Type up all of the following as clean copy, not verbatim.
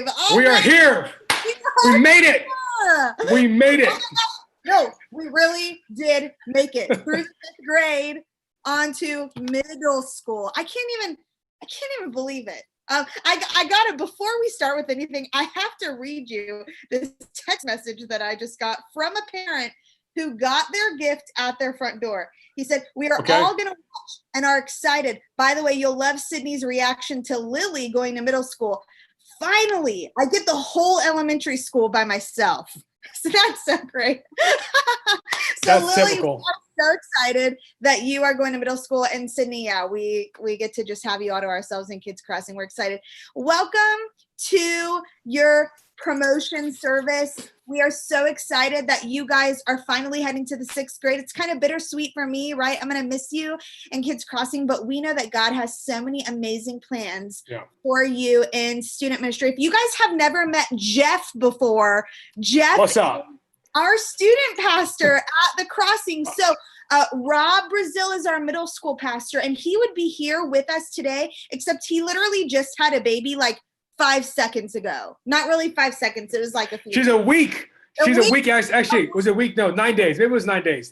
live. We are here. We made it. We made it. No, we really did make it through 5th grade onto middle school. I can't even believe it. I got it. Before we start with anything, I have to read you this text message that I just got from a parent who got their gift at their front door. He said, "We are all going to watch and are excited. By the way, you'll love Sydney's reaction to Lily going to middle school. Finally, I get the whole elementary school by myself." So that's so great. So that's Lily, typical. I'm so excited that you are going to middle school. And Sydney, yeah, we get to just have you all to ourselves in Kids Crossing. We're excited. Welcome to your promotion service. We are so excited that you guys are finally heading to the 6th grade. It's kind of bittersweet for me, right? I'm going to miss you in Kids Crossing, but we know that God has so many amazing plans for you in student ministry. If you guys have never met Jeff before, Jeff, what's up? Our student pastor at the Crossing. So Rob Brazil is our middle school pastor, and he would be here with us today, except he literally just had a baby like 5 seconds ago. Not really 5 seconds. It was like a few. She's a week. She's a week. Actually, it was a week. No, 9 days. Maybe it was 9 days.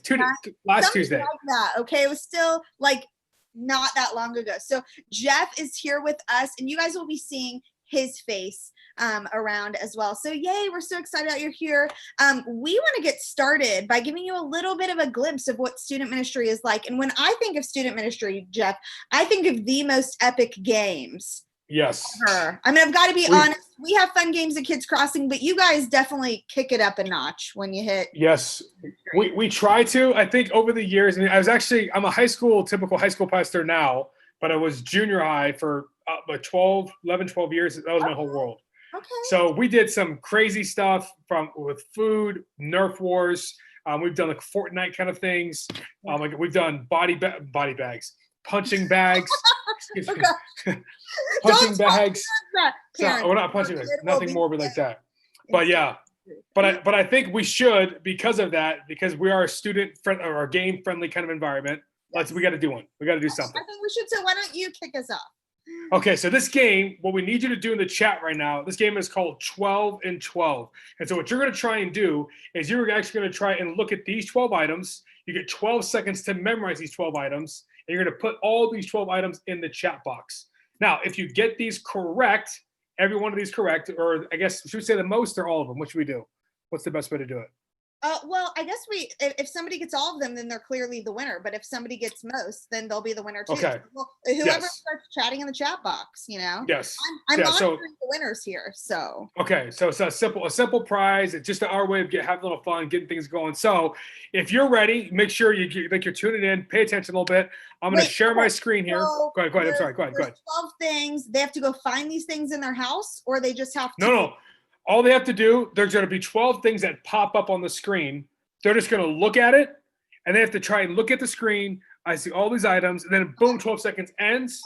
Last Tuesday. Like that. Okay. It was still like not that long ago. So Jeff is here with us, and you guys will be seeing his face around as well. So yay, we're so excited that you're here. We want to get started by giving you a little bit of a glimpse of what student ministry is like. And when I think of student ministry, Jeff, I think of the most epic games. Yes. Ever. I mean, I've got to be honest. We have fun games at Kids Crossing, but you guys definitely kick it up a notch when you hit. Yes, we try to. I think over the years, and I'm a typical high school pastor now, but I was junior high for 11, 12 years. That was my whole world. Okay. So we did some crazy stuff with food, Nerf wars. We've done like Fortnite kind of things. Like we've done body bags, punching bags. Excuse me. Punching bags. So, we're not punching bags. Nothing morbid like that. But yeah. But I think we should, because of that, because we are a student friend or a game friendly kind of environment. We got to do one. We got to do something. I think we should. So why don't you kick us off? Okay, so this game, what we need you to do in the chat right now, this game is called 12 and 12. And so what you're going to try and do is you're actually going to try and look at these 12 items. You get 12 seconds to memorize these 12 items, and you're going to put all these 12 items in the chat box. Now, if you get these correct, every one of these correct, or I guess should we say the most or all of them? What should we do? What's the best way to do it? Well, I guess if somebody gets all of them, then they're clearly the winner. But if somebody gets most, then they'll be the winner too. Okay. Well, whoever starts chatting in the chat box, Yes. I'm monitoring the winners here. So. Okay. So it's a simple prize. It's just our way of having a little fun, getting things going. So if you're ready, make sure you're tuning in, pay attention a little bit. I'm going to share my screen here. Go ahead. I'm sorry. Go ahead. 12 things. They have to go find these things in their house, or they just have to. No. All they have to do, there's going to be 12 things that pop up on the screen. They're just going to look at it, and they have to try and look at the screen. I see all these items, and then boom, 12 seconds ends.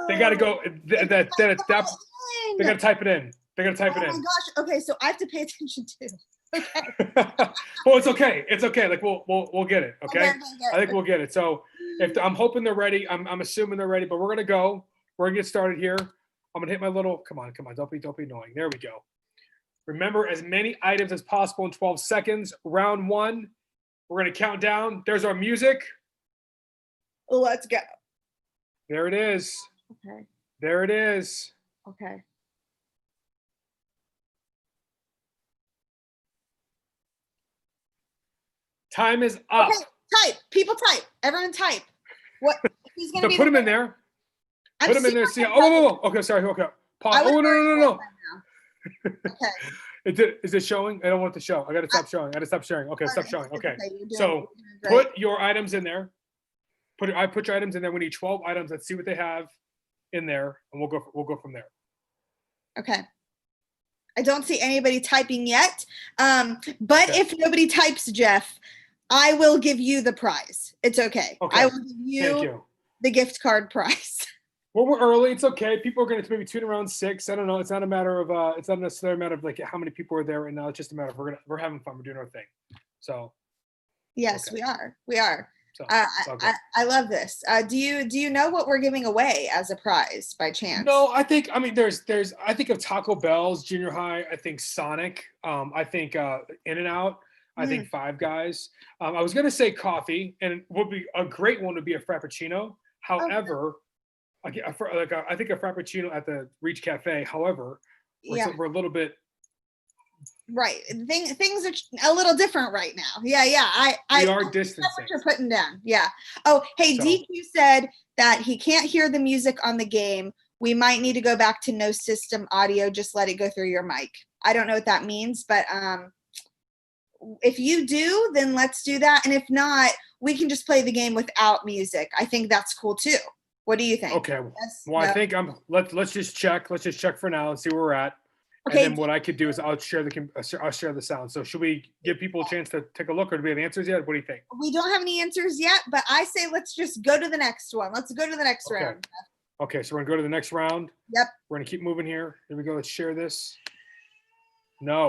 They got to go. They got to type it in. They got to type it in. Oh my gosh. Okay, so I have to pay attention too. Okay. Well, it's okay. It's okay. Like we'll get it. Okay. I think we'll get it. So I'm hoping they're ready. I'm assuming they're ready, but we're gonna go. We're gonna get started here. I'm gonna hit my little. Come on. Don't be annoying. There we go. Remember as many items as possible in 12 seconds. Round one. We're gonna count down. There's our music. Let's go. There it is. Okay. There it is. Okay. Time is up. Okay, type. People type. Everyone type. What? He's gonna so put him in there. Put him in there. See. Oh. Okay. Sorry. Okay. Pause. Oh no. Okay. Is it showing? I don't want it to show. I got to stop showing. I got to stop sharing. Okay. Stop showing. Okay. So put your items in there. Put your items in there. We need 12 items. Let's see what they have in there, and we'll go from there. Okay. I don't see anybody typing yet. But if nobody types, Jeff, I will give you the prize. It's okay. I will give you the gift card prize. Well, we're early. It's okay. People are going to maybe tune around 6. I don't know. It's not a matter of. It's not necessarily a matter of like how many people are there right now. It's just a matter of we're having fun. We're doing our thing. So. Yes, we are. We are. So I, it's all good. I love this. Do you know what we're giving away as a prize by chance? No, I mean there's I think of Taco Bell's junior high, I think Sonic, I think In-N-Out, I think Five Guys. I was gonna say coffee, and would be a great one would be a Frappuccino. However, I think a Frappuccino at the Reach Cafe. However, Yeah. we're a little bit Right. Things are a little different right now. Yeah. we are That's distancing. what you're putting down. Yeah. Oh, hey, So- DQ said that he can't hear the music on the game. We might need to go back to no system audio. Just let it go through your mic. I don't know what that means, but if you do, then let's do that. And if not, we can just play the game without music. I think that's cool too. What do you think? Okay. Yes? Well, I No? think let's just check. Let's just check for now and see where we're at. Okay. And then what I could do is I'll share the sound. So should we give people a chance to take a look, or do we have answers yet? What do you think? We don't have any answers yet, but I say let's just go to the next one. Let's go to the next Okay. round. Okay, so we're gonna go to the next round. Yep. We're gonna keep moving here. Here we go. Let's share this. No.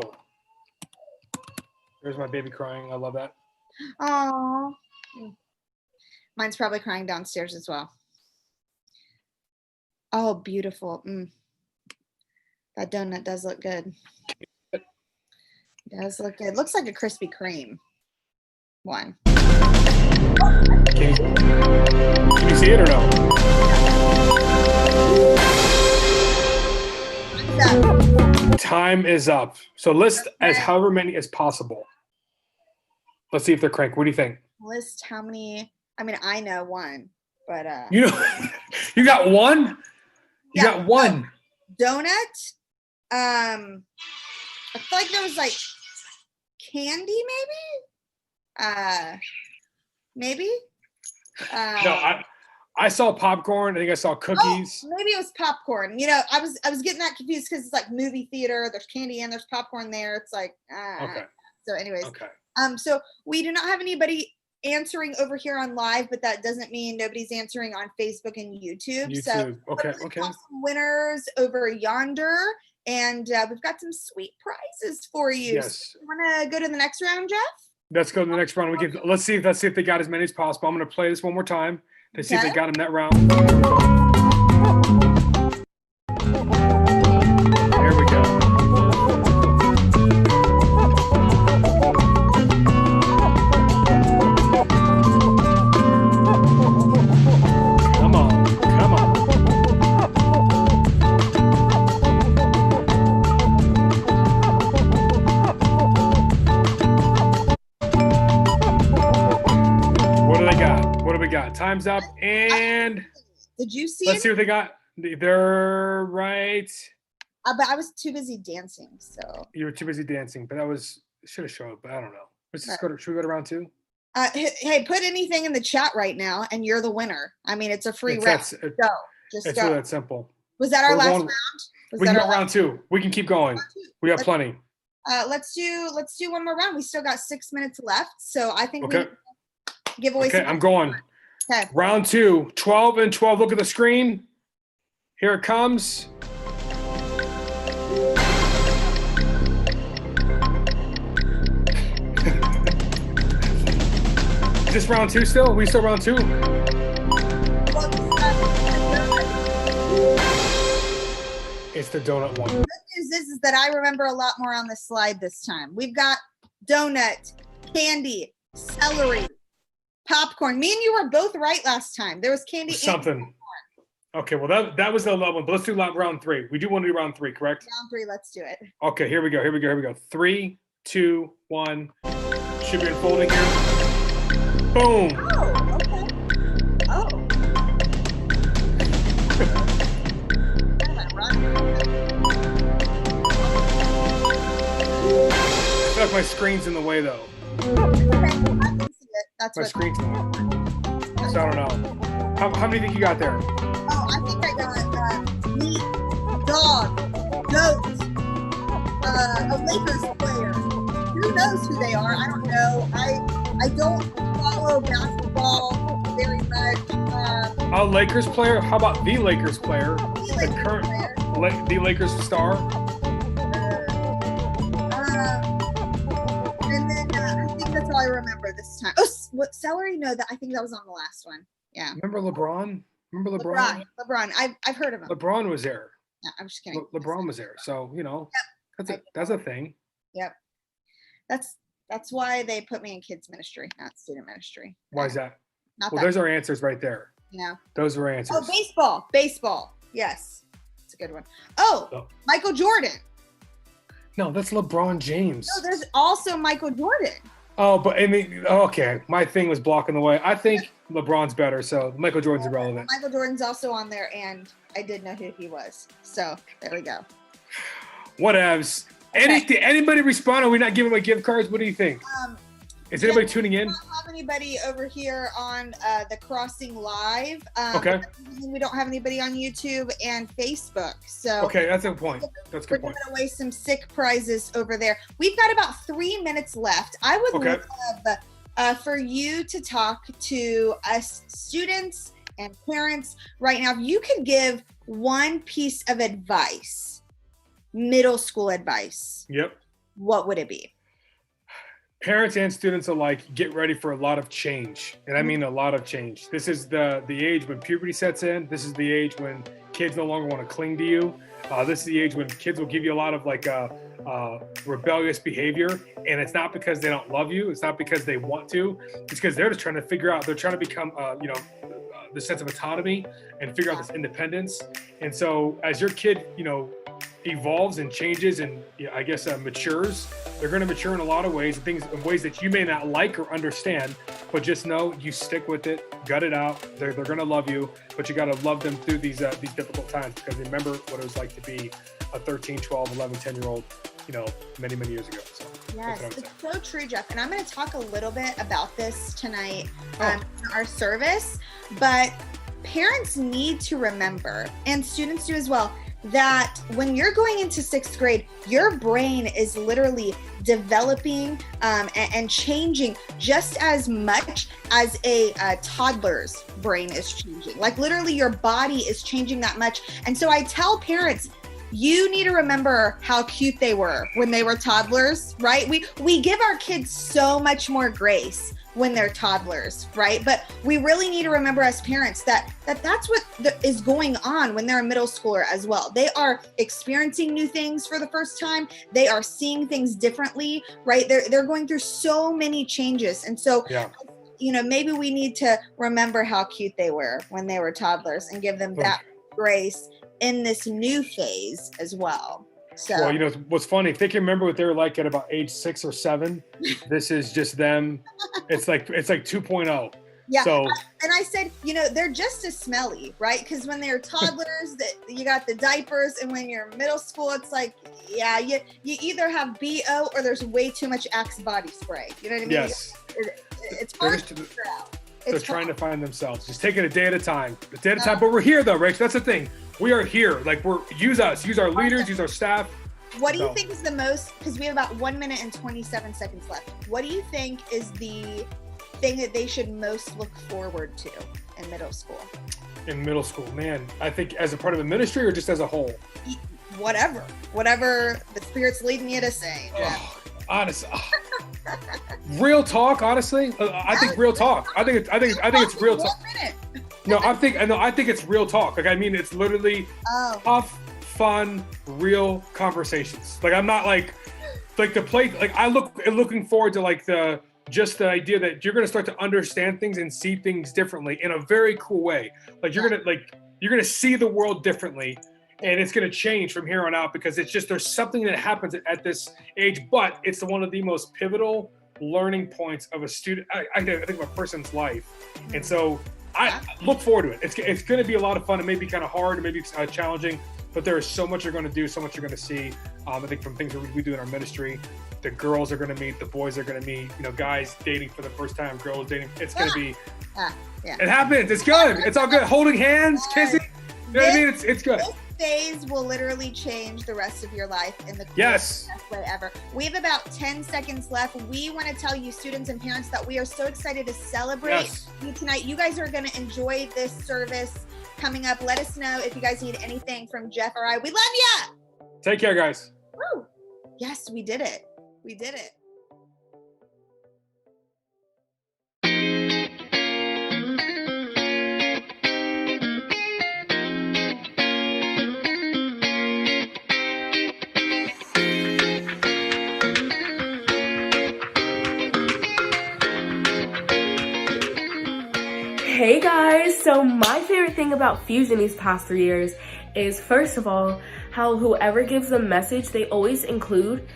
There's my baby crying. I love that. Oh, mine's probably crying downstairs as well. Oh, beautiful. That donut does look good. It does look good. Looks like a Krispy Kreme one. Can you see it or no? Time is up. So list as however many as possible. Let's see if they're crank. What do you think? List how many? I mean, I know one, but You know, you got one. You Yeah. got one. donut. I feel like there was like candy, maybe. Maybe. No, I saw popcorn. I think I saw cookies. Maybe it was popcorn. You know, I was getting that confused because it's like movie theater. There's candy and there's popcorn there. It's like Okay. So, anyways, Okay. so we do not have anybody answering over here on live, but that doesn't mean nobody's answering on Facebook and YouTube. So YouTube. Okay. we're gonna Okay. call some winners over yonder, and we've got some sweet prizes for you. Yes. So you want to go to the next round, Jeff? Let's go to the next round. Let's see if they got as many as possible. I'm gonna play this one more time to see if they Okay. got them that round. There we go. Come on, come on. What do they got? What do we got? Time's up, and Did you see let's it? see what they got. They're right. But I was too busy dancing. So You were too busy dancing, but that was should have showed. But I don't know. Let's just go to. Should we go to round two? hey, put anything in the chat right now, and you're the winner. I mean, it's a free It's round. that, Go. Just it's go. really that simple. Was that our We're last going- round? Was We can that go our round two. We can keep going. last round? We have Let's- plenty. Let's do one more round. We still got 6 minutes left, so I think Okay. we give away. Okay, some I'm going. Okay. Round two. 12 and 12. Look at the screen. Here it comes. Is this round two still? We still round two? It's the donut one. Good news is that I remember a lot more on the slide this time. We've got donut, candy, celery, popcorn. Me and you were both right last time. There was candy and Something. Okay, well that was the 11, but let's do round three. We do want to do round three, correct? round 3. Let's do it. Okay, here we go. 3, 2, 1. Should be unfolding here. Boom. Oh, okay. Oh. I feel like my screen's in the way though. Okay, I can see it. That's My what. screen's in the way. So I don't know. How many think you got there? Oh, I think I got meat, dog, goat, a Lakers player. Who knows who they are? I don't know. I don't follow basketball very much. Lakers player? How about the Lakers player? The The Lakers current player. the Lakers star? And then I think that's all I remember this time. Oh, what celery? No, that I think that was on the last one. Yeah. Remember LeBron? Remember LeBron? LeBron. I've heard of him. LeBron was there. No, I'm just kidding. LeBron was there. So, that's a thing. Yep. That's why they put me in kids ministry, not student ministry. Why is that? Not Well, that. there's our answers right there. Those are our answers. Oh, baseball. Yes. It's a good one. Oh, Michael Jordan. No, that's LeBron James. No, there's also Michael Jordan. Oh, but I mean, okay. My thing was blocking the way. I think LeBron's better, so Michael Jordan's irrelevant. Michael Jordan's also on there, and I did know who he was. So there we go. Whatevs. Anybody respond? Are we not giving away gift cards? What do you think? Is anybody tuning in? We don't have anybody over here on the Crossing Live. Okay. We don't have anybody on YouTube and Facebook. So okay, that's a good point. That's a good point. We're giving away some sick prizes over there. We've got about 3 minutes left. I would love for you to talk to us students and parents right now. If you could give one piece of advice, middle school advice. Yep. What would it be? Parents and students alike, get ready for a lot of change. And I mean a lot of change. This is the age when puberty sets in. This is the age when kids no longer want to cling to you. This is the age when kids will give you a lot of rebellious behavior. And it's not because they don't love you. It's not because they want to. It's because they're just trying to figure out, they're trying to become, the sense of autonomy and figure out this independence. And so as your kid, evolves and changes and I guess matures, they're going to mature in a lot of ways, in ways that you may not like or understand, but just know you stick with it, gut it out. They're going to love you, but you got to love them through these difficult times, because remember what it was like to be a 13, 12, 11, 10-year-old, many, many years ago. So yes, it's so true, Jeff. And I'm going to talk a little bit about this tonight in our service, but parents need to remember, and students do as well, that when you're going into 6th grade, your brain is literally developing and changing just as much as a toddler's brain is changing. Like literally your body is changing that much. And so I tell parents, you need to remember how cute they were when they were toddlers, right? We give our kids so much more grace when they're toddlers, right? But we really need to remember as parents that's what is going on when they're a middle schooler as well. They are experiencing new things for the first time. They are seeing things differently, right? They're going through so many changes. And so, maybe we need to remember how cute they were when they were toddlers and give them that grace in this new phase as well. So, well, what's funny, if they can remember what they were like at about age 6 or 7, this is just them. It's like 2.0. Yeah. So, and I said, they're just as smelly, right? Because when they're toddlers, you got the diapers, and when you're middle school, it's like, you either have BO or there's way too much Axe body spray. You know what I mean? Yes. It's hard to figure out. They're trying to find themselves. Just take it a day at a time. But we're here though, Rach. That's the thing. We are here. Like use us, use our leaders, use our staff. What do you think is the most, because we have about 1 minute and 27 seconds left. What do you think is the thing that they should most look forward to in middle school? In middle school, man, I think as a part of the ministry or just as a whole? Whatever the Spirit's leading you to say. Honestly, real talk. Honestly, I think real talk. I think it's real talk. I think it's real talk. Like, I mean, it's literally tough, fun, real conversations. Like, I'm not like the play. Like, looking forward to the idea that you're going to start to understand things and see things differently in a very cool way. Like, you're going to see the world differently. And it's going to change from here on out, because it's just, there's something that happens at this age, but it's one of the most pivotal learning points of a student, I think of a person's life. And so I look forward to it. It's going to be a lot of fun. It may be kind of hard, it may be challenging, but there is so much you're going to do, so much you're going to see. I think from things that we do in our ministry, the girls are going to meet, the boys are going to meet, guys dating for the first time, girls dating. It's going to be, it happens. It's good. It's all good. Holding hands, kissing. You know what I mean? It's good. Phase will literally change the rest of your life in the best way ever. We have about 10 seconds left. We want to tell you, students and parents, that we are so excited to celebrate you tonight. You guys are going to enjoy this service coming up. Let us know if you guys need anything from Jeff or I. We love you. Take care, guys. Woo. Yes, we did it. We did it. Hey guys, so my favorite thing about Fusion these past 3 years is, first of all, how whoever gives the message, they always include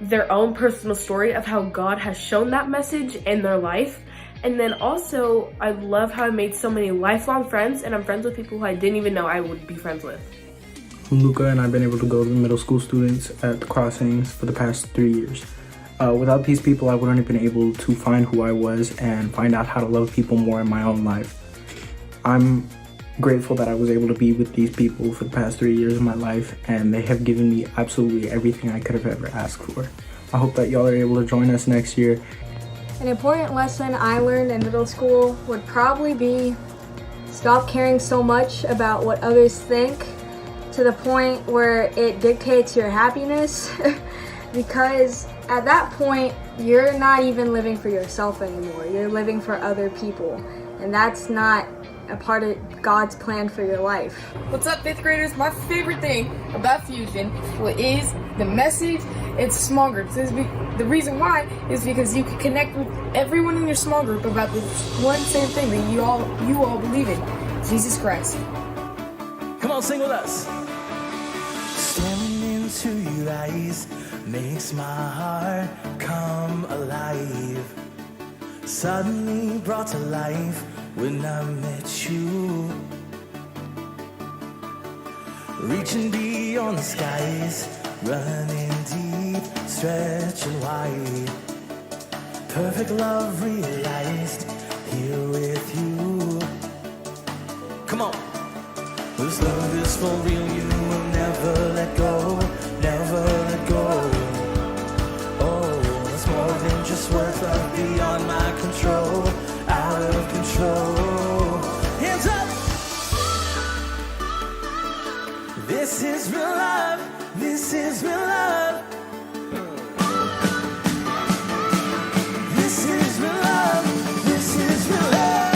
their own personal story of how God has shown that message in their life. And then also, I love how I made so many lifelong friends, and I'm friends with people who I didn't even know I would be friends with. I'm Luca, and I've been able to go to the middle school students at the Crossings for the past 3 years. Without these people, I wouldn't have been able to find who I was and find out how to love people more in my own life. I'm grateful that I was able to be with these people for the past 3 years of my life, and they have given me absolutely everything I could have ever asked for. I hope that y'all are able to join us next year. An important lesson I learned in middle school would probably be stop caring so much about what others think to the point where it dictates your happiness because at that point you're not even living for yourself anymore. You're living for other people, and that's not a part of God's plan for your life. What's up, 5th graders? My favorite thing about Fusion is the message. It's small groups. The reason why is because you can connect with everyone in your small group about this one same thing that you all believe in, Jesus Christ. Come on, sing with us. Staring into your eyes makes my heart come alive. Suddenly brought to life when I met you. Reaching beyond the skies, running deep, stretching wide. Perfect love realized here with you. Come on. This love is for real, you will never let go, never let go. Oh, it's more than just words, love beyond my control, out of control. Hands up! This is real love, this is real love. This is real love, this is real love.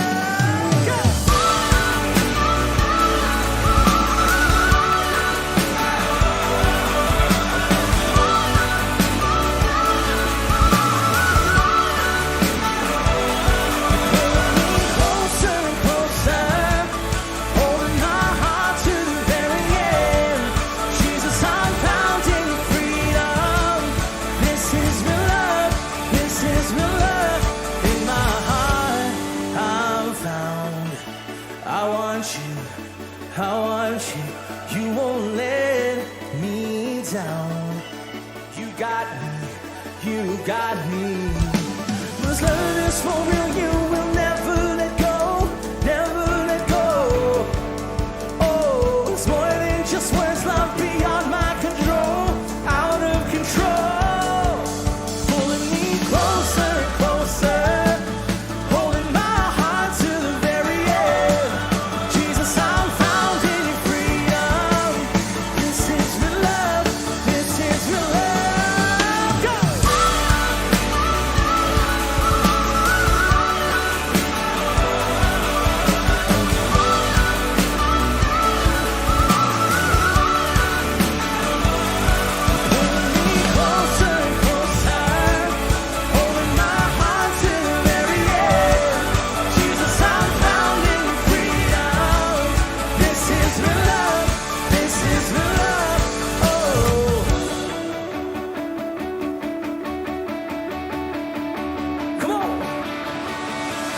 I want you, you won't let me down. You got me. This love is for real, you will never let go, never let go. Oh, it's more than just words, love beyond my control, out of control. Pulling me closer, closer.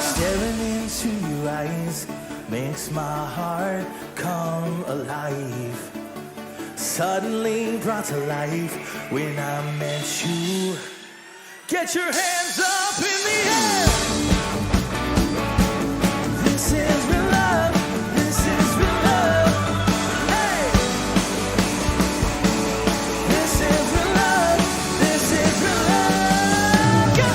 Staring into your eyes makes my heart come alive. Suddenly brought to life when I met you. Get your hands up in the air. This is real love. This is real love. Hey. This is real love. This is real love. Go.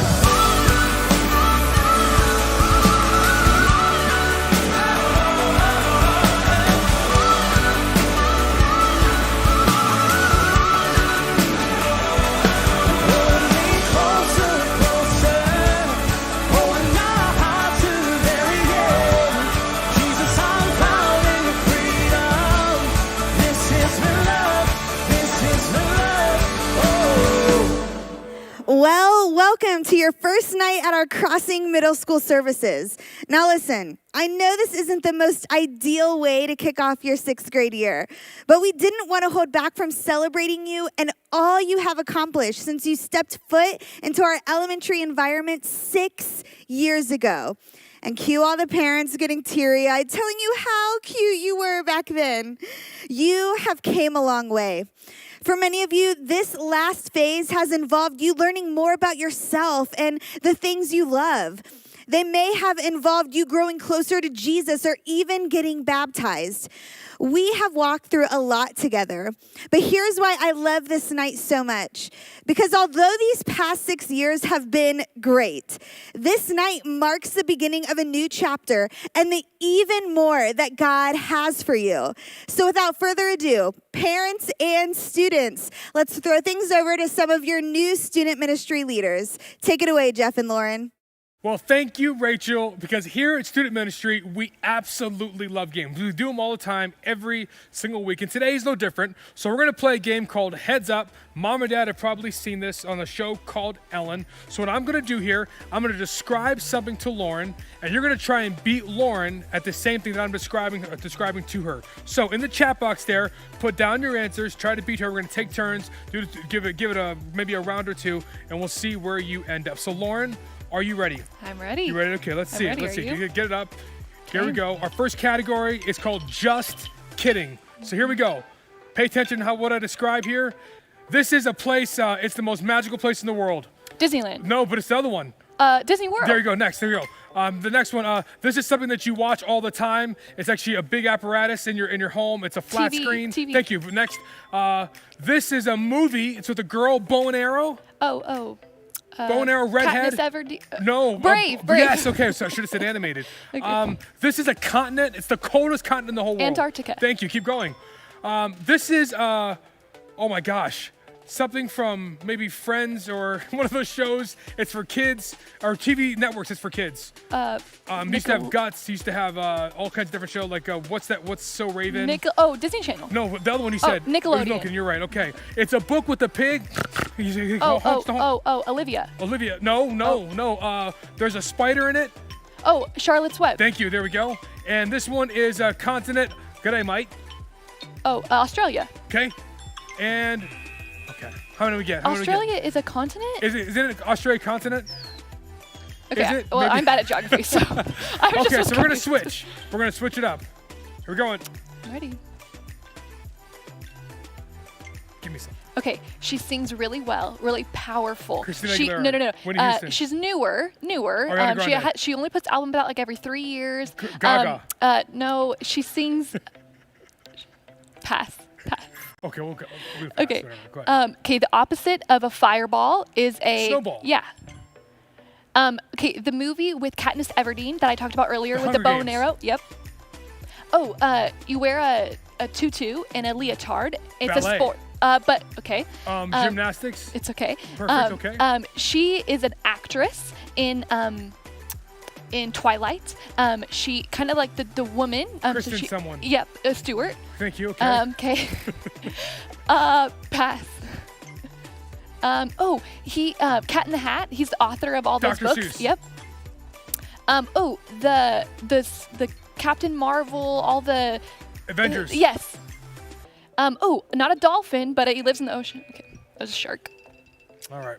Well, welcome to your first night at our Crossing Middle School services. Now listen, I know this isn't the most ideal way to kick off your 6th grade year, but we didn't want to hold back from celebrating you and all you have accomplished since you stepped foot into our elementary environment 6 years ago. And cue all the parents getting teary-eyed, telling you how cute you were back then. You have came a long way. For many of you, this last phase has involved you learning more about yourself and the things you love. They may have involved you growing closer to Jesus or even getting baptized. We have walked through a lot together, but here's why I love this night so much. Because although these past 6 years have been great, this night marks the beginning of a new chapter and the even more that God has for you. So without further ado, parents and students, let's throw things over to some of your new student ministry leaders. Take it away, Jeff and Lauren. Well, thank you, Rachel, because here at Student Ministry, we absolutely love games. We do them all the time, every single week, and today is no different. So we're going to play a game called Heads Up. Mom and Dad have probably seen this on a show called Ellen. So what I'm going to do here, I'm going to describe something to Lauren, and you're going to try and beat Lauren at the same thing that I'm describing to her. So in the chat box there, put down your answers, try to beat her. We're going to take turns, give it maybe a round or two, and we'll see where you end up. So Lauren, are you ready? I'm ready. You ready? Okay, let's see it. Let's see. You? Get it up. Here we go. Our first category is called Just Kidding. So here we go. Pay attention to what I describe here. This is a place, it's the most magical place in the world. Disneyland. No, but it's the other one. Disney World. There you go. Next. There you go. The next one. This is something that you watch all the time. It's actually a big apparatus in your home. It's a flat screen. TV. Thank you. Next. This is a movie. It's with a girl, bow and arrow. Bow and arrow, redhead. No. Brave. Yes, okay, so I should have said animated. Okay. This is a continent. It's the coldest continent in the whole world. Antarctica. Thank you, keep going. This is, oh my gosh, something from maybe Friends or one of those shows. It's for kids, or TV networks, it's for kids. Used to have Guts, used to have all kinds of different shows, like What's So Raven? Disney Channel. No, the other one you said. Nickelodeon. You're right, okay. It's a book with a pig. Olivia. Olivia, no. There's a spider in it. Oh, Charlotte's Web. Thank you, there we go. And this one is a continent. G'day, mate. Oh, Australia. Okay. And, okay. How many do we get? Australia is a continent? Is it an Australia continent? Okay, well, I'm bad at geography, so Okay, so we're going to switch. We're going to switch it up. Here we going. Ready. Give me some. Okay, she sings really well, really powerful. Christina Aguilera. No. Whitney Houston. She's newer. Ariana Grande. She only puts albums out like every 3 years. Gaga. No, she sings. Pass. Okay, we'll go. Okay. Go ahead. Okay, the opposite of a fireball is a snowball. Yeah. Okay, the movie with Katniss Everdeen that I talked about earlier with the Hunger bow and Games. arrow. Yep. Oh, you wear a tutu and a leotard. It's Ballet. a sport. But okay. Gymnastics. It's okay. Perfect. Okay. She is an actress in Twilight. She kind of like the woman. Kristen someone. Yep, Stewart. Thank you. Okay. Okay. Pass. He Cat in the Hat. He's the author of all those Dr. books. Seuss. Yep. The Captain Marvel, all the Avengers. yes. Not a dolphin, but he lives in the ocean. Okay, that was a shark. All right.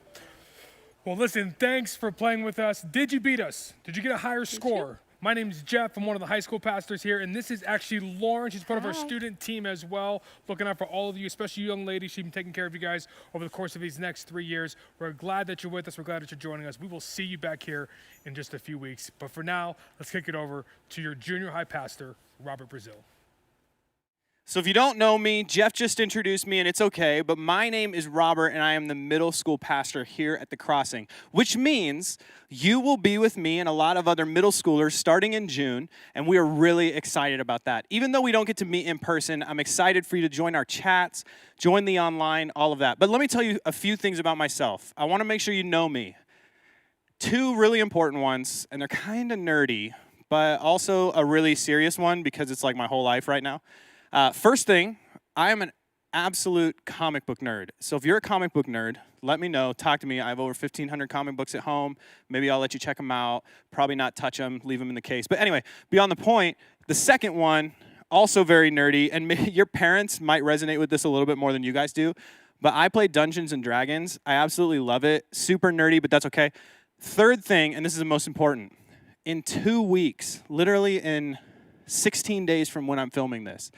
Well, listen, thanks for playing with us. Did you beat us? Did you get a higher score? My name is Jeff. I'm one of the high school pastors here, and this is actually Lauren. She's part of our student team as well, looking out for all of you, especially you young ladies. She's been taking care of you guys over the course of these next 3 years. We're glad that you're with us. We're glad that you're joining us. We will see you back here in just a few weeks. But for now, let's kick it over to your junior high pastor, Robert Brazil. So if you don't know me, Jeff just introduced me, and it's okay, but my name is Robert, and I am the middle school pastor here at The Crossing, which means you will be with me and a lot of other middle schoolers starting in June, and we are really excited about that. Even though we don't get to meet in person, I'm excited for you to join our chats, join the online, all of that. But let me tell you a few things about myself. I want to make sure you know me. 2 really important ones, and they're kind of nerdy, but also a really serious one because it's like my whole life right now. First thing, I am an absolute comic book nerd. So if you're a comic book nerd, let me know. Talk to me. I have over 1,500 comic books at home. Maybe I'll let you check them out. Probably not touch them, leave them in the case. But anyway, beyond the point, the second one, also very nerdy, and your parents might resonate with this a little bit more than you guys do, but I play Dungeons and Dragons. I absolutely love it. Super nerdy, but that's okay. Third thing, and this is the most important, in 2 weeks, literally in 16 days from when I'm filming this,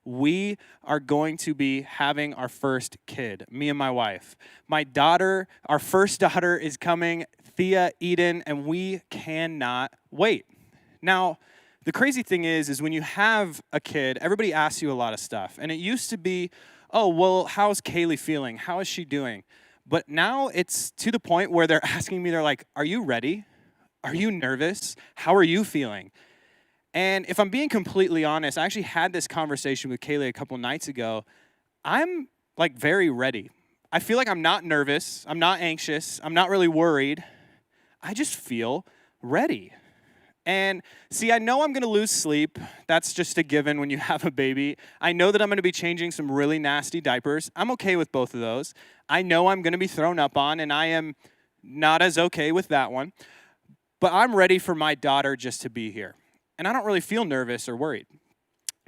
we are going to be having our first kid, me and my wife. My daughter, our first daughter is coming, Thea Eden, and we cannot wait. Now, the crazy thing is when you have a kid, everybody asks you a lot of stuff. And it used to be, oh, well, how's Kaylee feeling? How is she doing? But now it's to the point where they're asking me, they're like, are you ready? Are you nervous? How are you feeling? And if I'm being completely honest, I actually had this conversation with Kaylee a couple nights ago. I'm like very ready. I feel like I'm not nervous. I'm not anxious. I'm not really worried. I just feel ready. And see, I know I'm going to lose sleep. That's just a given when you have a baby. I know that I'm going to be changing some really nasty diapers. I'm okay with both of those. I know I'm going to be thrown up on, and I am not as okay with that one. But I'm ready for my daughter just to be here. And I don't really feel nervous or worried.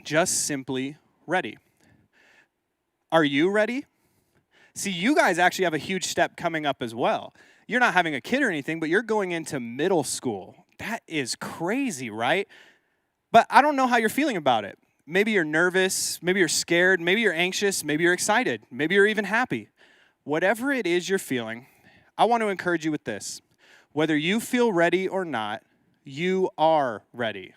Just simply ready. Are you ready? See, you guys actually have a huge step coming up as well. You're not having a kid or anything, but you're going into middle school. That is crazy, right? But I don't know how you're feeling about it. Maybe you're nervous, maybe you're scared, maybe you're anxious, maybe you're excited, maybe you're even happy. Whatever it is you're feeling, I want to encourage you with this. Whether you feel ready or not, you are ready.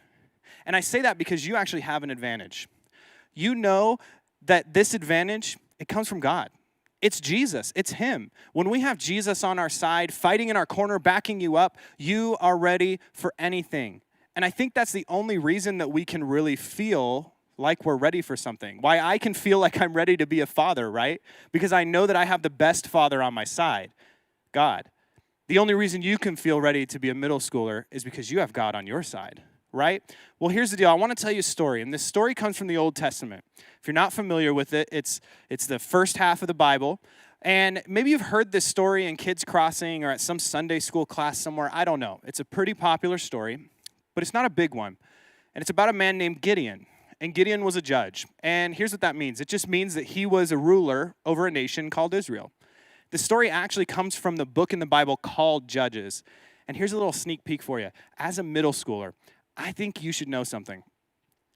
And I say that because you actually have an advantage. You know that this advantage, it comes from God. It's Jesus. It's him. When we have Jesus on our side, fighting in our corner, backing you up, you are ready for anything. And I think that's the only reason that we can really feel like we're ready for something. Why I can feel like I'm ready to be a father, right? Because I know that I have the best father on my side, God. The only reason you can feel ready to be a middle schooler is because you have God on your side, right? Well, here's the deal. I want to tell you a story, and this story comes from the Old Testament. If you're not familiar with it, it's the first half of the Bible, and maybe you've heard this story in Kids Crossing or at some Sunday school class somewhere. I don't know. It's a pretty popular story, but it's not a big one, and it's about a man named Gideon, and Gideon was a judge, and here's what that means. It just means that he was a ruler over a nation called Israel. The story actually comes from the book in the Bible called Judges. And here's a little sneak peek for you. As a middle schooler, I think you should know something.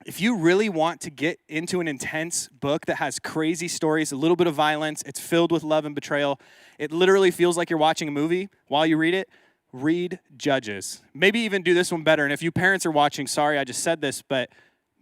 If you really want to get into an intense book that has crazy stories, a little bit of violence, it's filled with love and betrayal, it literally feels like you're watching a movie while you read it, read Judges. Maybe even do this one better. And if you parents are watching, sorry I just said this, but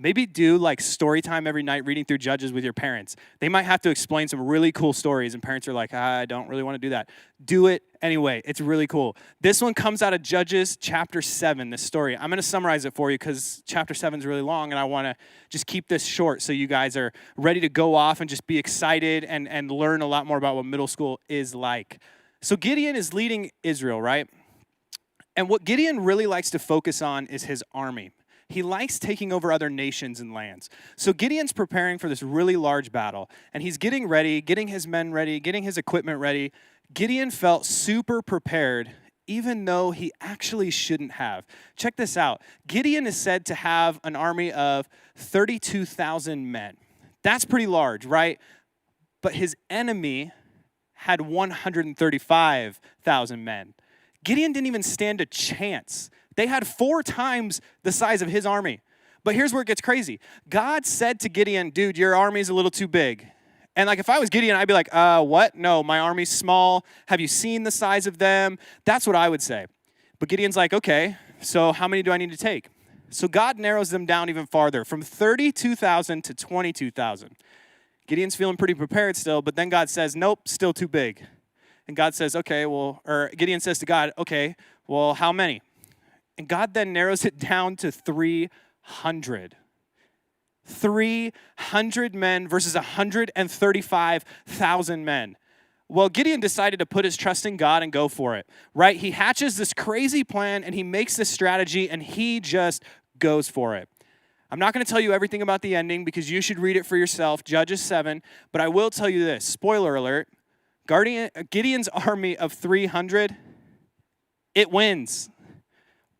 maybe do like story time every night reading through Judges with your parents. They might have to explain some really cool stories and parents are like, I don't really want to do that. Do it anyway. It's really cool. This one comes out of Judges chapter 7, this story. I'm going to summarize it for you because chapter 7 is really long and I want to just keep this short so you guys are ready to go off and just be excited and learn a lot more about what middle school is like. So Gideon is leading Israel, right? And what Gideon really likes to focus on is his army. He likes taking over other nations and lands. So Gideon's preparing for this really large battle, and he's getting ready, getting his men ready, getting his equipment ready. Gideon felt super prepared, even though he actually shouldn't have. Check this out. Gideon is said to have an army of 32,000 men. That's pretty large, right? But his enemy had 135,000 men. Gideon didn't even stand a chance. They had 4 times the size of his army. But here's where it gets crazy. God said to Gideon, dude, your army's a little too big. And like if I was Gideon, I'd be like, what? No, my army's small. Have you seen the size of them? That's what I would say. But Gideon's like, okay, so how many do I need to take? So God narrows them down even farther, from 32,000 to 22,000. Gideon's feeling pretty prepared still, but then God says, nope, still too big. And God says, Gideon says to God, okay, well, how many? And God then narrows it down to 300. 300 men versus 135,000 men. Well, Gideon decided to put his trust in God and go for it, right? He hatches this crazy plan and he makes this strategy and he just goes for it. I'm not going to tell you everything about the ending because you should read it for yourself, Judges 7, but I will tell you this, spoiler alert, Gideon's army of 300, it wins.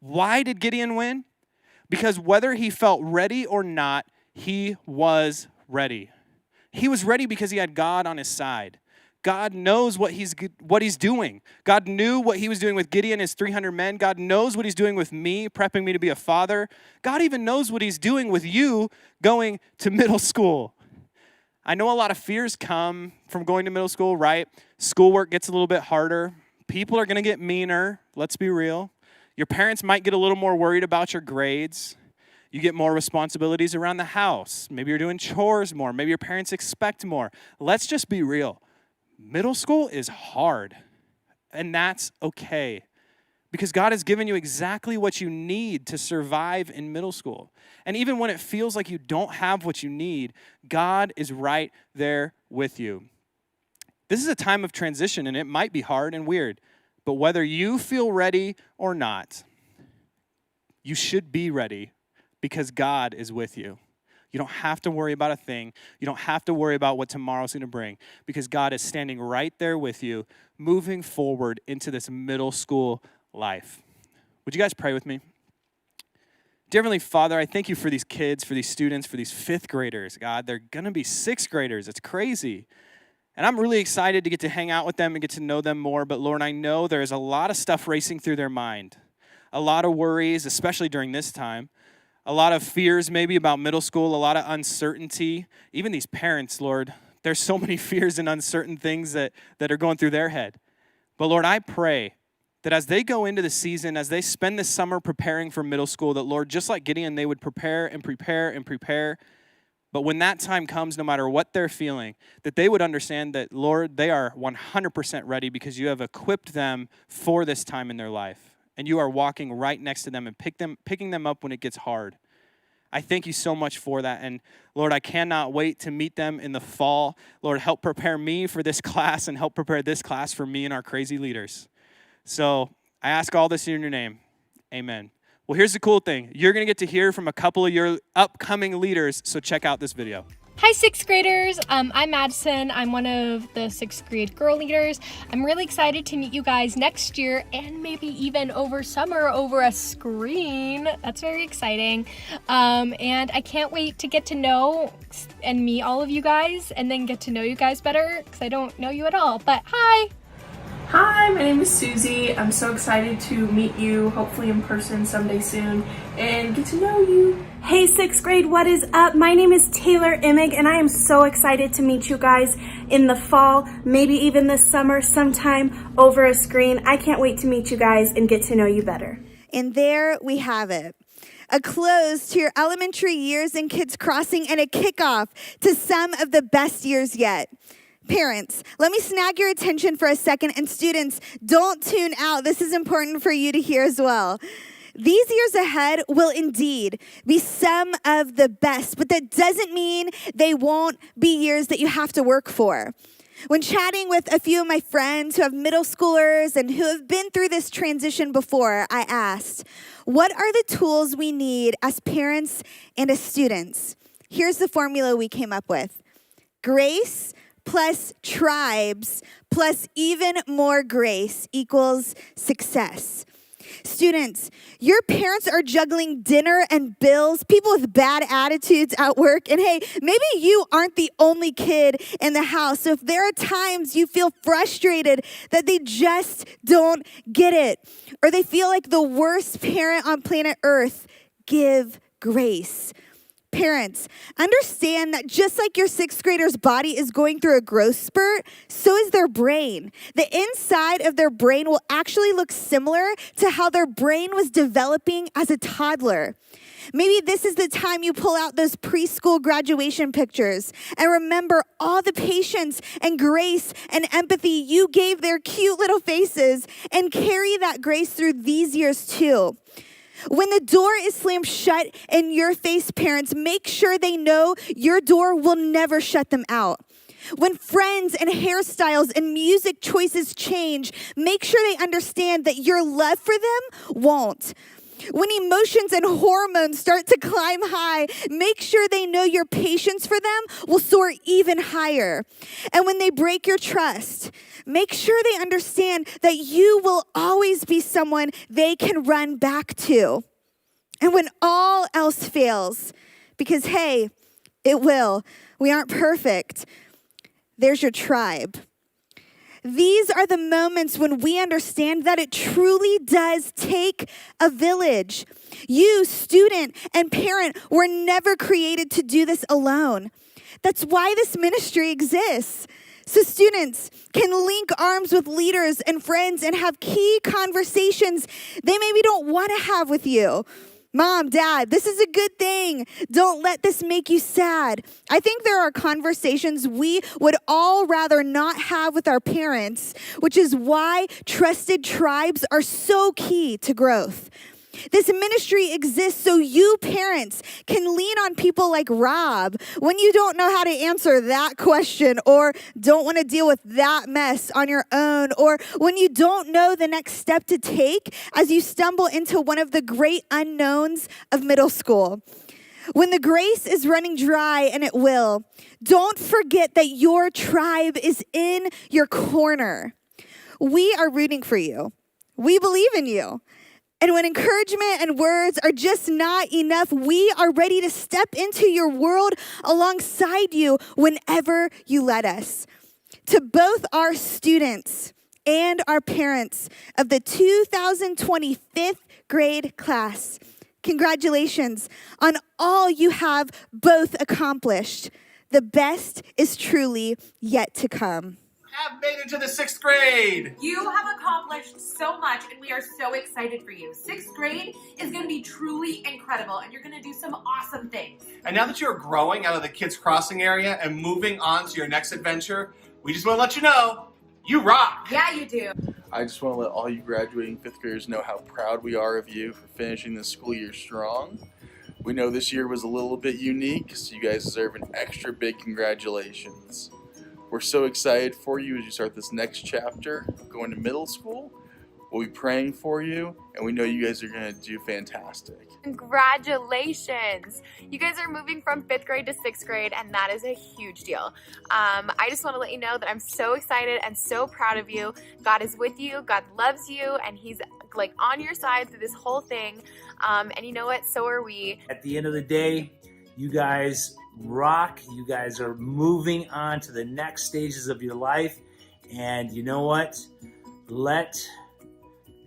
Why did Gideon win? Because whether he felt ready or not, he was ready. He was ready because he had God on his side. God knows what he's doing. God knew what he was doing with Gideon, his 300 men. God knows what he's doing with me, prepping me to be a father. God even knows what he's doing with you going to middle school. I know a lot of fears come from going to middle school, right? Schoolwork gets a little bit harder. People are going to get meaner. Let's be real. Your parents might get a little more worried about your grades. You get more responsibilities around the house. Maybe you're doing chores more. Maybe your parents expect more. Let's just be real. Middle school is hard, and that's okay because God has given you exactly what you need to survive in middle school. And even when it feels like you don't have what you need, God is right there with you. This is a time of transition, and it might be hard and weird, but whether you feel ready or not, you should be ready because God is with you. You don't have to worry about a thing. You don't have to worry about what tomorrow's going to bring because God is standing right there with you, moving forward into this middle school life. Would you guys pray with me? Dear Heavenly Father, I thank you for these kids, for these students, for these 5th graders. God, they're going to be 6th graders. It's crazy. And I'm really excited to get to hang out with them and get to know them more. But Lord, I know there's a lot of stuff racing through their mind, a lot of worries, especially during this time. A lot of fears maybe about middle school, a lot of uncertainty. Even these parents, Lord, there's so many fears and uncertain things that are going through their head. But Lord, I pray that as they go into the season, as they spend this summer preparing for middle school, that Lord, just like Gideon, they would prepare and prepare and prepare. But when that time comes, no matter what they're feeling, that they would understand that, Lord, they are 100% ready because you have equipped them for this time in their life. And you are walking right next to them and picking them up when it gets hard. I thank you so much for that. And Lord, I cannot wait to meet them in the fall. Lord, help prepare me for this class and help prepare this class for me and our crazy leaders. So I ask all this in your name. Amen. Well, here's the cool thing. You're going to get to hear from a couple of your upcoming leaders. So check out this video. Hi, 6th graders. I'm Madison. I'm one of the 6th grade girl leaders. I'm really excited to meet you guys next year and maybe even over summer over a screen. That's very exciting. And I can't wait to get to know and meet all of you guys and then get to know you guys better because I don't know you at all. But hi. Hi, my name is Susie. I'm so excited to meet you, hopefully in person someday soon, and get to know you. Hey 6th grade, what is up? My name is Taylor Immig, and I am so excited to meet you guys in the fall, maybe even this summer, sometime over a screen. I can't wait to meet you guys and get to know you better. And there we have it. A close to your elementary years in Kids Crossing and a kickoff to some of the best years yet. Parents, let me snag your attention for a second, and students, don't tune out. This is important for you to hear as well. These years ahead will indeed be some of the best, but that doesn't mean they won't be years that you have to work for. When chatting with a few of my friends who have middle schoolers and who have been through this transition before, I asked, what are the tools we need as parents and as students? Here's the formula we came up with. Grace plus tribes plus even more grace equals success. Students, your parents are juggling dinner and bills, people with bad attitudes at work, and hey, maybe you aren't the only kid in the house. So if there are times you feel frustrated that they just don't get it, or they feel like the worst parent on planet Earth, give grace. Parents, understand that just like your 6th grader's body is going through a growth spurt, so is their brain. The inside of their brain will actually look similar to how their brain was developing as a toddler. Maybe this is the time you pull out those preschool graduation pictures and remember all the patience and grace and empathy you gave their cute little faces and carry that grace through these years too. When the door is slammed shut in your face, parents, make sure they know your door will never shut them out. When friends and hairstyles and music choices change, make sure they understand that your love for them won't. When emotions and hormones start to climb high, make sure they know your patience for them will soar even higher. And when they break your trust, make sure they understand that you will always be someone they can run back to. And when all else fails, because hey, it will, we aren't perfect, there's your tribe. These are the moments when we understand that it truly does take a village. You, student and parent, were never created to do this alone. That's why this ministry exists. So students can link arms with leaders and friends and have key conversations they maybe don't want to have with you. Mom, Dad, this is a good thing. Don't let this make you sad. I think there are conversations we would all rather not have with our parents, which is why trusted tribes are so key to growth. This ministry exists so you parents can lean on people like Rob when you don't know how to answer that question or don't want to deal with that mess on your own, or when you don't know the next step to take as you stumble into one of the great unknowns of middle school. When the grace is running dry, and it will, don't forget that your tribe is in your corner. We are rooting for you. We believe in you. And when encouragement and words are just not enough, we are ready to step into your world alongside you whenever you let us. To both our students and our parents of the 2020 fifth grade class, congratulations on all you have both accomplished. The best is truly yet to come. Have made it to the 6th grade. You have accomplished so much, and we are so excited for you. 6th grade is going to be truly incredible, and you're going to do some awesome things. And now that you're growing out of the Kids Crossing area and moving on to your next adventure, we just want to let you know, you rock. Yeah, you do. I just want to let all you graduating 5th graders know how proud we are of you for finishing this school year strong. We know this year was a little bit unique, so you guys deserve an extra big congratulations. We're so excited for you as you start this next chapter going to middle school. We'll be praying for you, and we know you guys are going to do fantastic. Congratulations! You guys are moving from 5th grade to 6th grade, and that is a huge deal. I just want to let you know that I'm so excited and so proud of you. God is with you, God loves you, and He's like on your side through this whole thing. And you know what? So are we. At the end of the day, you guys rock. You guys are moving on to the next stages of your life. And you know what? Let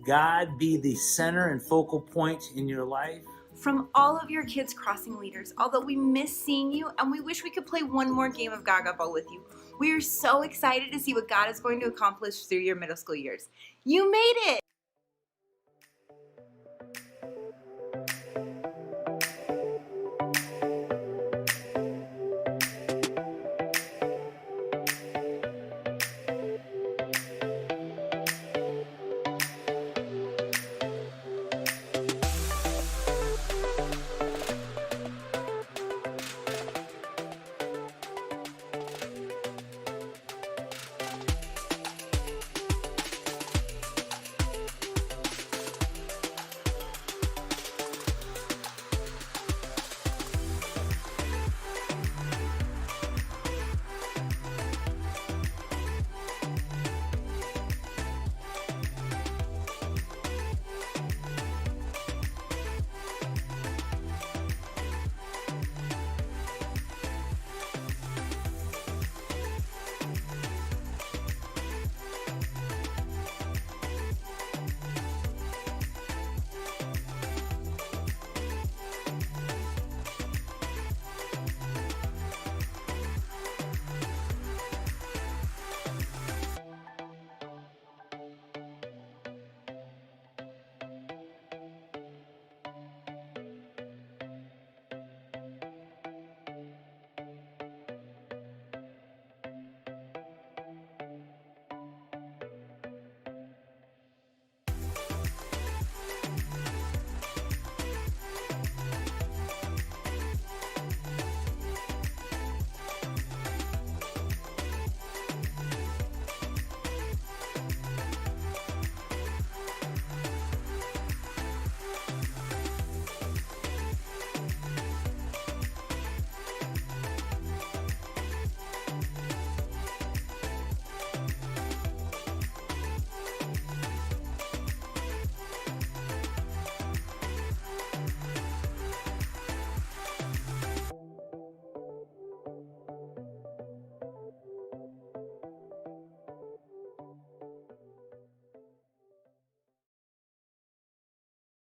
God be the center and focal point in your life. From all of your Kids Crossing leaders, although we miss seeing you and we wish we could play one more game of Gaga Ball with you, we are so excited to see what God is going to accomplish through your middle school years. You made it!